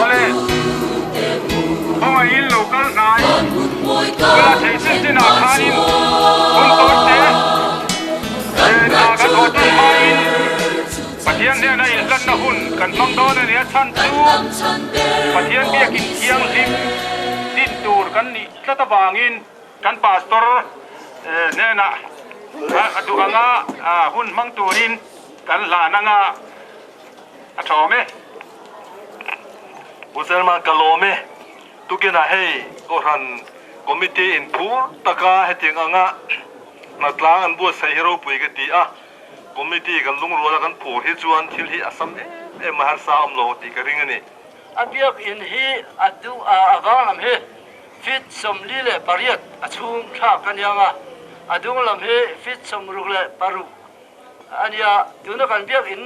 ole ông ấy local này là thấy xin nào khanin con tôi thế na cái thôi tôi mai phát hiện này này lần nào hun cần mong đó này chăn chú phát hiện bia kinh kiang lim tin tur kan ni tata bangin kan pastor ne na adu anga hun mang turin kan la nanga athome Uselma kalome tukina hei koran committee in pur taka heting anga natlang an bu sai hero pui ka ti a committee kan lung ro kan phur hi chuan thil hi asam mahar sa amlo ti ka ring ani abiak in hi adu awalam he fit somli le pariat achung tha kanyanga adung lam he fit somruk le paru ania tuna kan biak in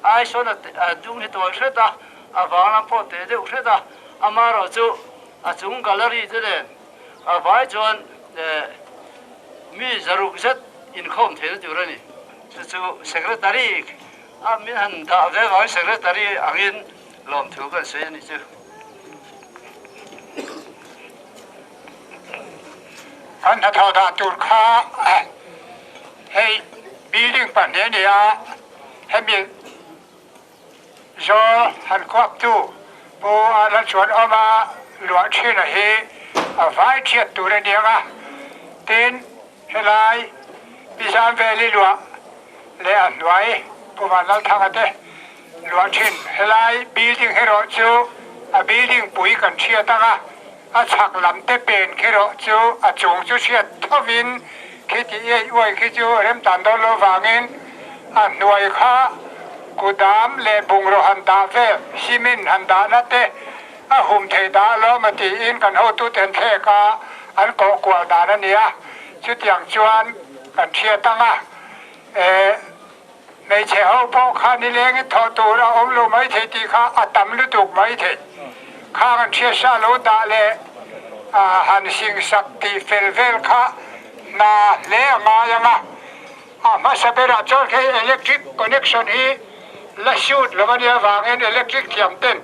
ai sona adung he toy hreta awalam po te de hreta amaro chu achung gallery te le avai chuan mi zaruk zat in khom the tu rani chu secretary min han da ve vai secretary angin lom thu kan se ni chu anh đã thao đã tụt khá hay building bản địa này hay mình do Hàn Quốc tu bộ là chuẩn ông mà loạn chuyện là he vài chuyện tu ra địa à tên hay lại bị giam về đi loạn lẽ ăn nói bộ mà nó thằng đấy loạn chuyện hay lại building hay rồi chứ building bụi cần chia ta chắc làm thế bên khi đó chú chúng chú chết thâu vin khi thì ấy khi chú em tàn đó lo vàng in nuôi khá cú đám lệ bùng rồi hành đá về xi min hành đá nát thế hôm thầy đá lo mà thì in cần hậu tu tiền thế cả anh có quả đá đó nè chú tiếng chuan cần chia tăng mấy chế hậu bao khá đi lên cái thọ tu ra ông lo mấy thầy thì khá tầm lưu tục mấy thầy khá cần chia xa lỗ đá lệ han sing sakti felvel kha na le ma yanga ma sabera chol ke electric connection hi la shoot lawania wangen electric thiam ten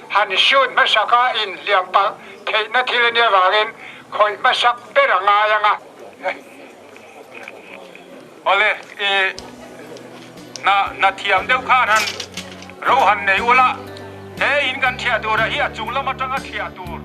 han shoot ma saka in liam pa thei na thilania wangen khoi ma sak pera nga yanga ole na thiam deuh khan han ro han nei ula he in kan thia tur hi achung lama tanga thia tur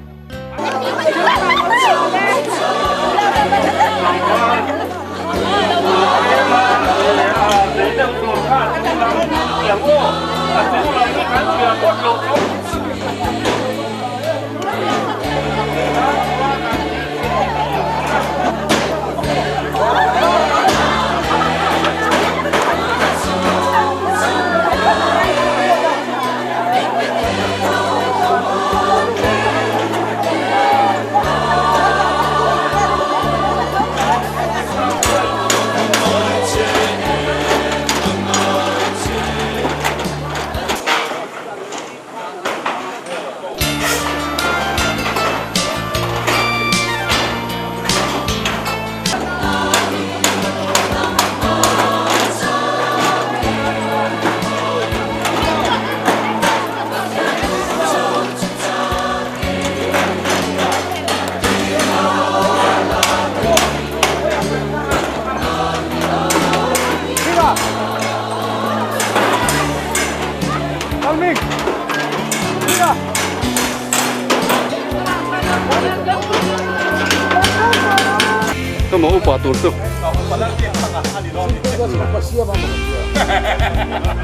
mau upah tur tu Hãy subscribe cho kênh Ghiền Mì Gõ để không bỏ lỡ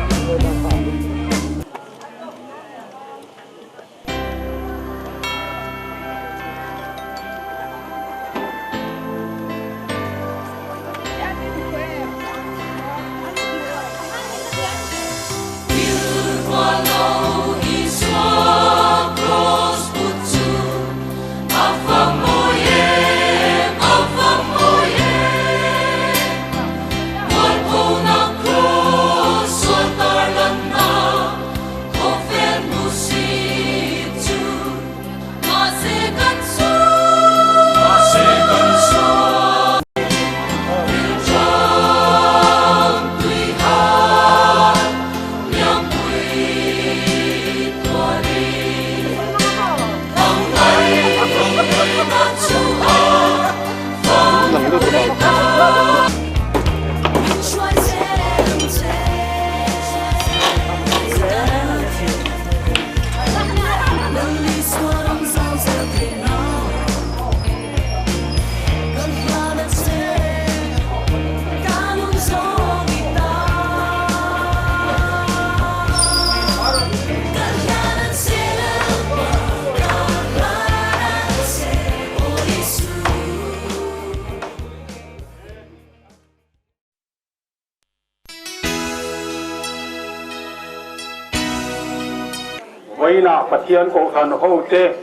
vậy na phát hiện cổ thần hậu tê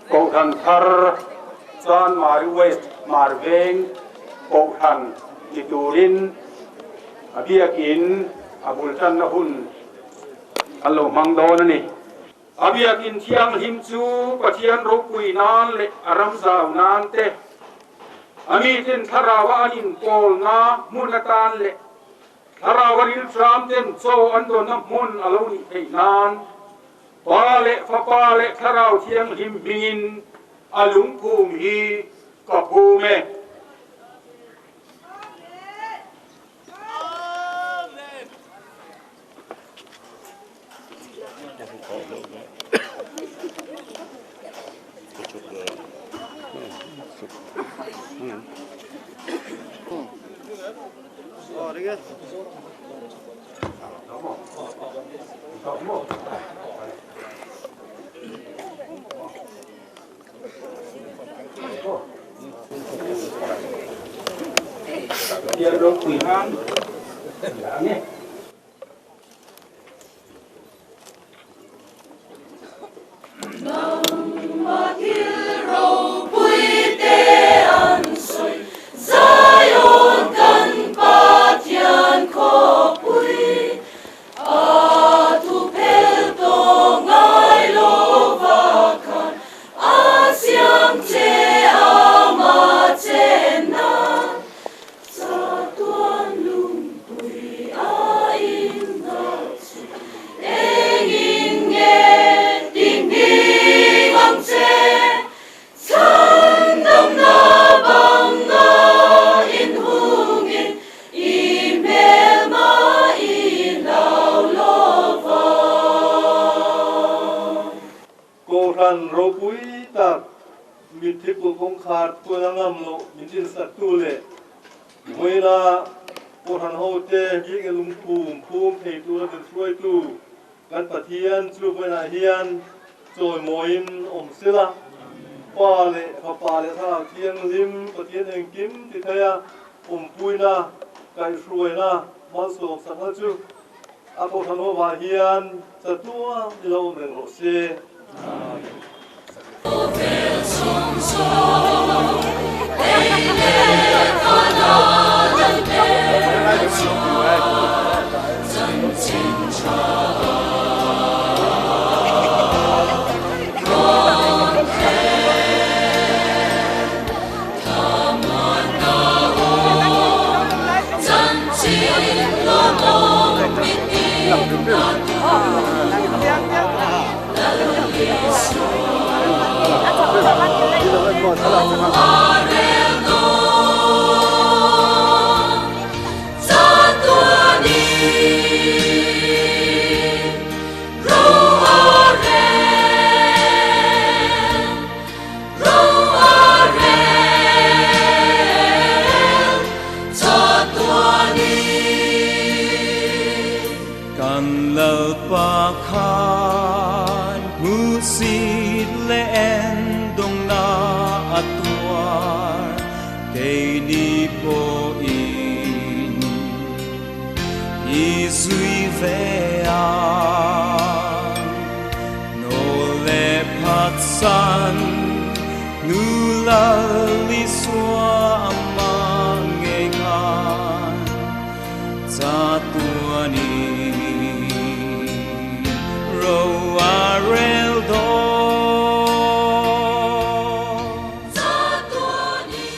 cổ thần thar san maruwe marveng cổ thần iturin abiakin abultan na hun alo mangdo na ni abiakin thiang him chu pathian ro pui nan le aram zau nan te ami tin tharawa anin pol na munatan le tharawaril tram ten so ando na mun alo ni thei nan pale fa pale tharau thiang him bingin alung phum hi ka phume dia dong kuihan ya Koran robui tak mitipul kongkar tulangam lo mintin satule moina koran hote jing lungpum pum thei tu den suai tu kan pathian chu moina hian choi moin sila pale pale tha thiang lim pathian eng kim ti thaya puina kai suaina mal so sakha chu a koran ho wa hian chatua lo men ro se San nula liswa amangengan satuani roarel do satuani.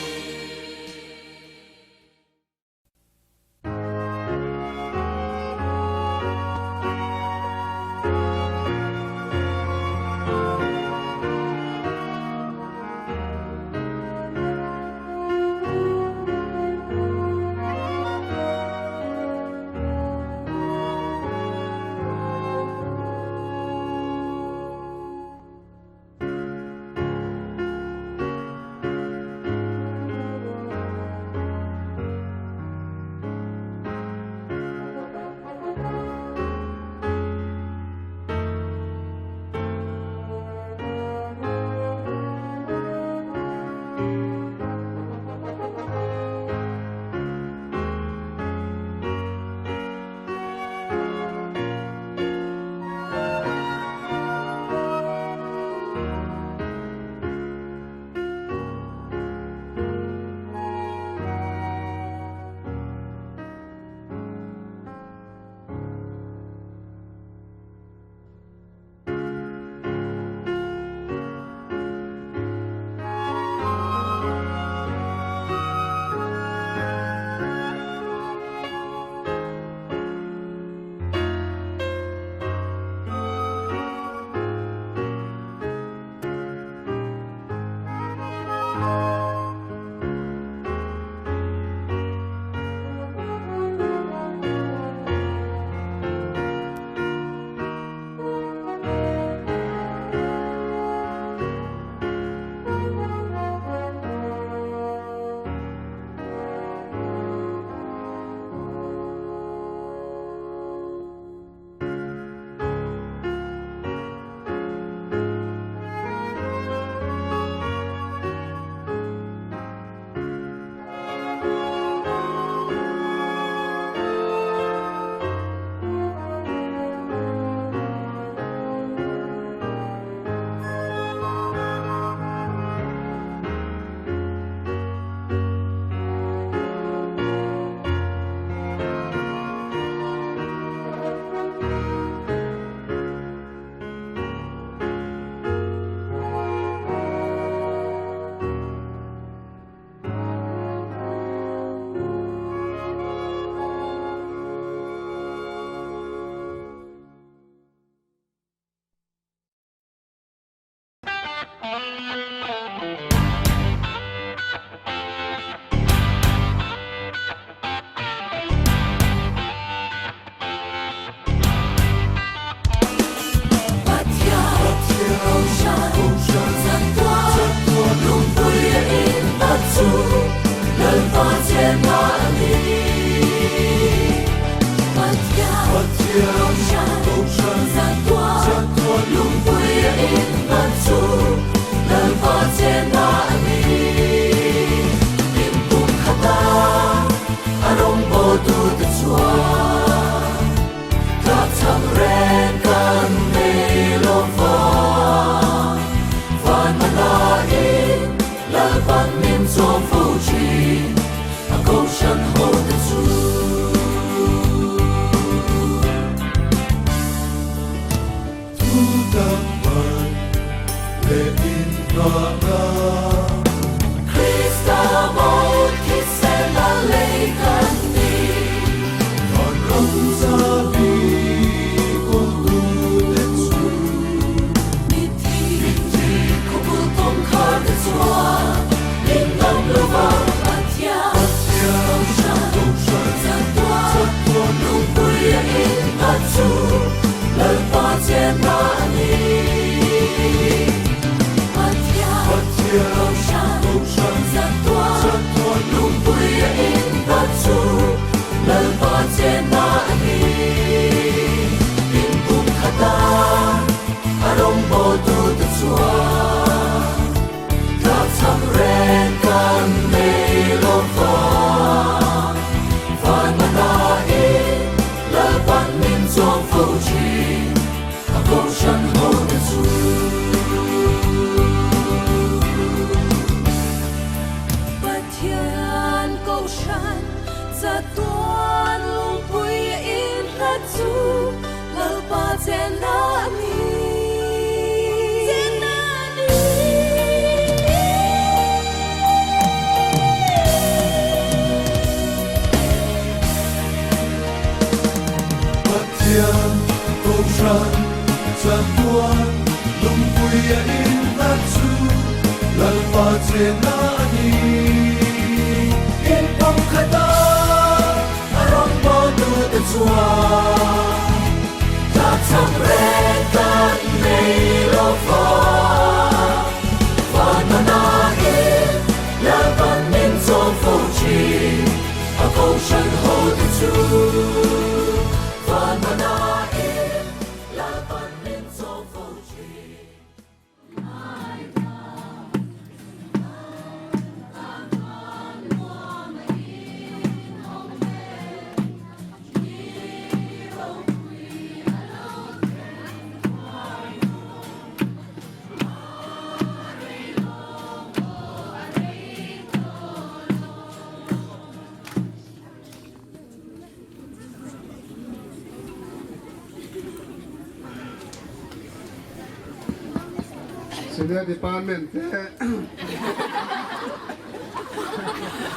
Senior Department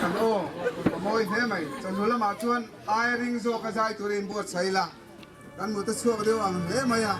kan o moi thế mày cho dù là mà chuan ai ring zo ka jai turin buat sai la kan mu ta chuak deu ang he mày à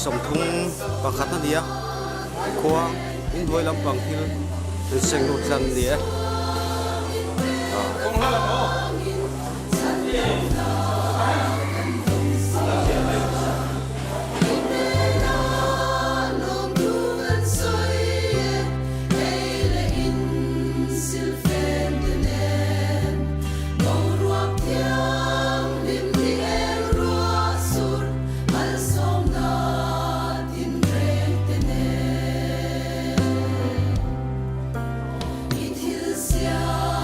som thung pakhat na dia khua in voi lampang thil seng lo tlan dia Yeah.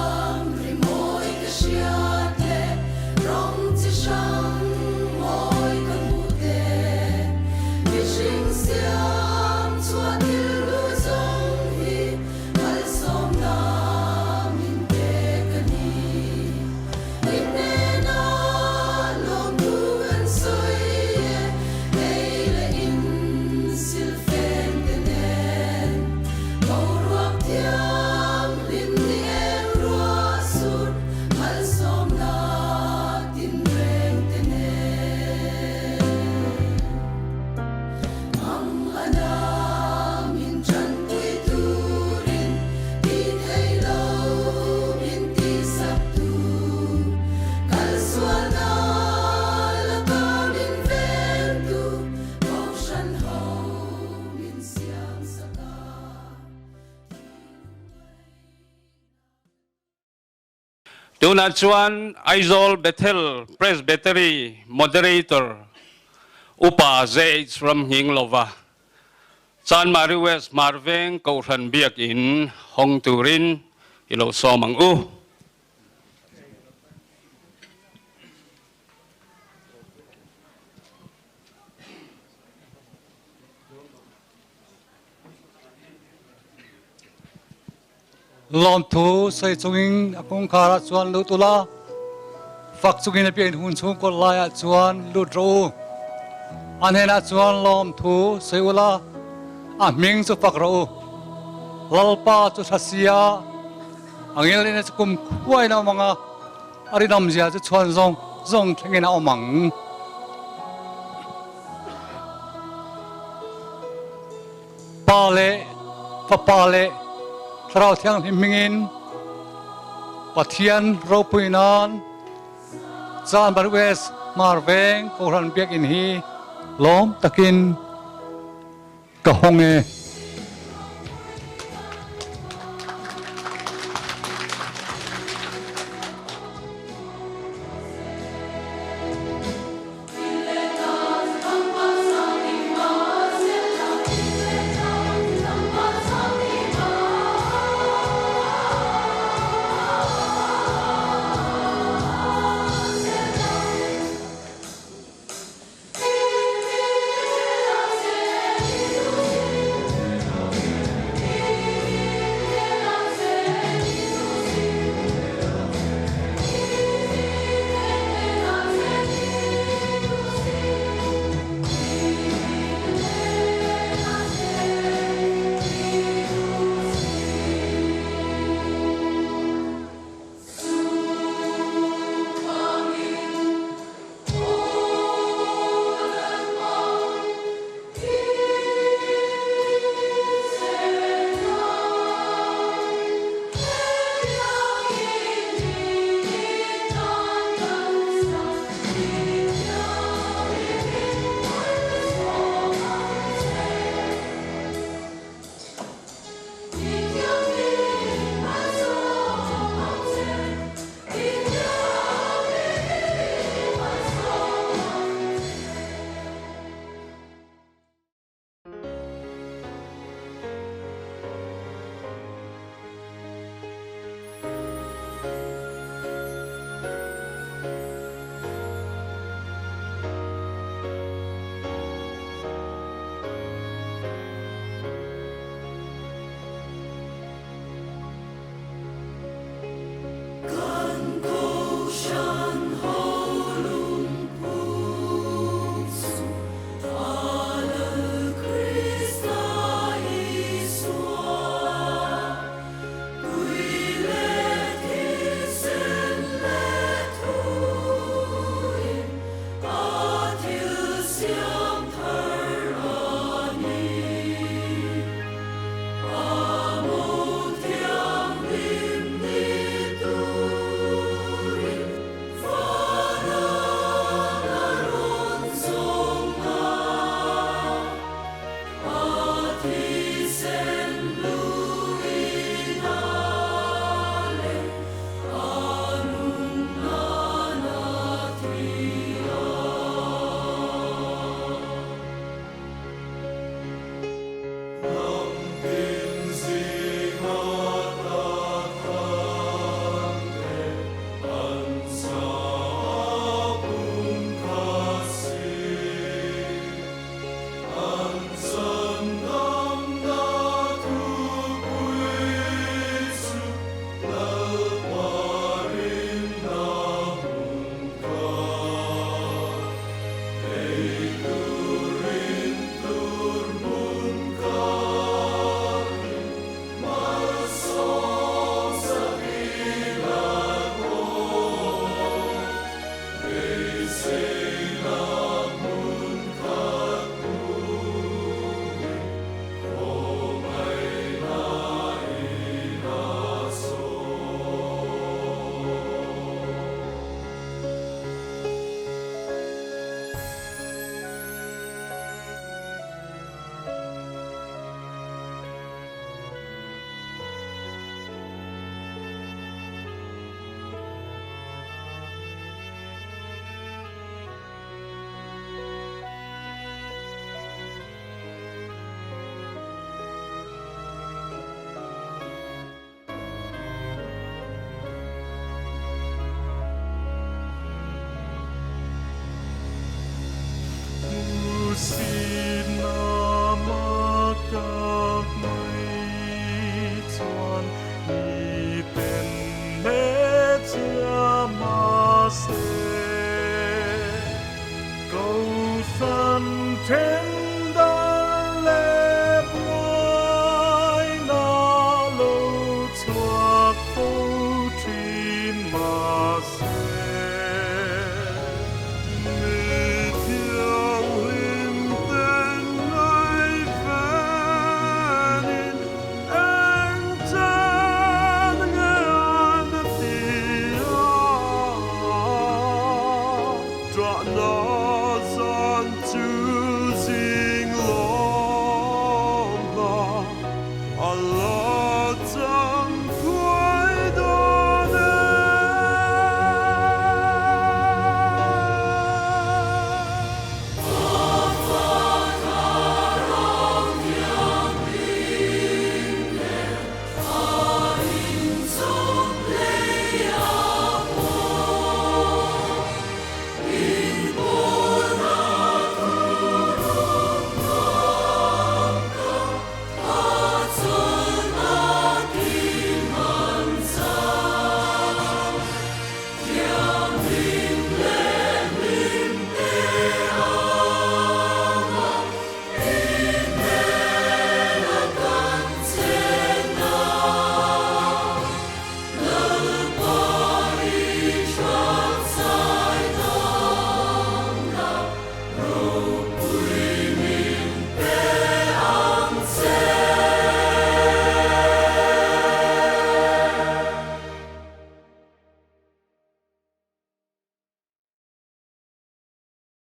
Tuna chuan Aizol Bethel Presbytery Moderator Upa Zates from Hinglova. San Mari West Marveng Kauran Biak in Hong Turin Ilo Somang U. Lom thu say chungin akong kara chuan lutula fak chungin a pian hun chung ko laya chuan lutro anhena chuan lom thu say ula a ming chu fak ro lalpa chu thasia angel ina chukum khuai na manga arinam zia chu chuan zong thengin a omang pale Trao thiang himingin Pathian ropuinan San Mari West Marveng Kauran Biak in hi Lom takin kahonge